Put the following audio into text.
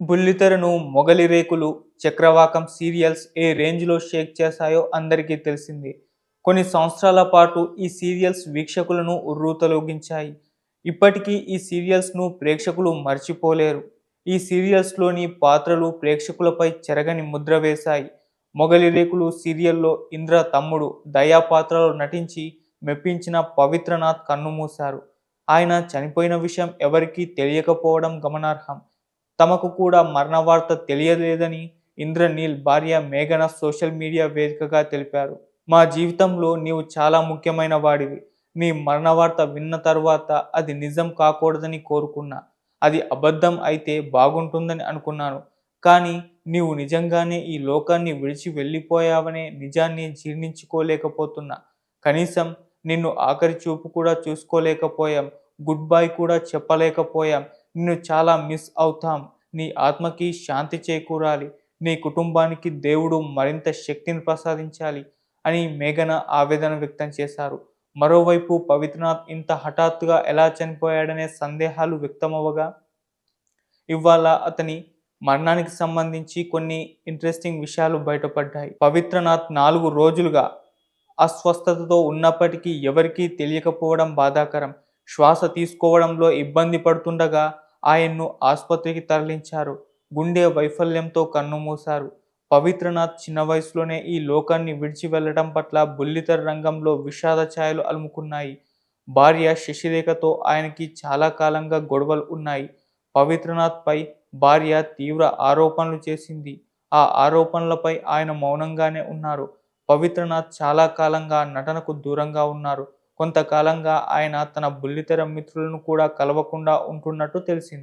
బుల్లితెరను మొగలి రేకులు, చక్రవాకం సీరియల్స్ ఏ రేంజ్‌లో షేక్ చేశాయో అందరికీ తెలిసిందే. కొన్ని సంవత్సరాల పాటు ఈ సీరియల్స్ వీక్షకులను ఉర్రూతలూగించాయి. ఇప్పటికీ ఈ సీరియల్స్‌ను ప్రేక్షకులు మర్చిపోలేరు. ఈ సీరియల్స్‌లోని పాత్రలు ప్రేక్షకులపై చెరగని ముద్ర వేశాయి. మొగలి రేకులు సీరియల్‌లో ఇంద్ర తమ్ముడు దయా పాత్రలో నటించి మెప్పించిన పవిత్రనాథ్ కన్నుమూశారు. ఆయన చనిపోయిన విషయం ఎవరికీ తెలియకపోవడం గమనార్హం. తమకు కూడా మరణ వార్త తెలియలేదని ఇంద్రనీల్ భార్య మేఘన సోషల్ మీడియా వేదికగా తెలిపారు. మా జీవితంలో నీవు చాలా ముఖ్యమైన వాడివి. నీ మరణ వార్త విన్న తరువాత అది నిజం కాకూడదని కోరుకున్నా. అది అబద్ధం అయితే బాగుంటుందని అనుకున్నాను. కానీ నీవు నిజంగానే ఈ లోకాన్ని విడిచి వెళ్ళిపోయావనే నిజాన్ని జీర్ణించుకోలేకపోతున్నా. కనీసం నిన్ను ఆఖరి చూపు కూడా చూసుకోలేకపోయాం. గుడ్ బై కూడా చెప్పలేకపోయాం. నిన్ను చాలా మిస్ అవుతాం. నీ ఆత్మకి శాంతి చేకూరాలి. నీ కుటుంబానికి దేవుడు మరింత శక్తిని ప్రసాదించాలి అని మేఘన ఆవేదన వ్యక్తం చేశారు. మరోవైపు పవిత్రనాథ్ ఇంత హఠాత్తుగా ఎలా చనిపోయాడనే సందేహాలు వ్యక్తమవ్వగా, ఇవాళ అతని మరణానికి సంబంధించి కొన్ని ఇంట్రెస్టింగ్ విషయాలు బయటపడ్డాయి. పవిత్రనాథ్ 4 రోజులుగా అస్వస్థతతో ఉన్నప్పటికీ ఎవరికీ తెలియకపోవడం బాధాకరం. శ్వాస తీసుకోవడంలో ఇబ్బంది పడుతుండగా ఆయన్ను ఆసుపత్రికి తరలించారు. గుండె వైఫల్యంతో కన్నుమూశారు. పవిత్రనాథ్ చిన్న వయసులోనే ఈ లోకాన్ని విడిచి వెళ్లడం పట్ల బుల్లితెర రంగంలో విషాద ఛాయలు అలుముకున్నాయి. భార్య శశిరేఖతో ఆయనకి చాలా కాలంగా గొడవలు ఉన్నాయి. పవిత్రనాథ్‌పై భార్య తీవ్ర ఆరోపణలు చేసింది. ఆ ఆరోపణలపై ఆయన మౌనంగానే ఉన్నారు. పవిత్రనాథ్ చాలా కాలంగా నటనకు దూరంగా ఉన్నారు. కొంతకాలంగా ఆయన తన బుల్లితెర మిత్రులను కూడా కలవకుండా ఉంటున్నట్టు తెలిసింది.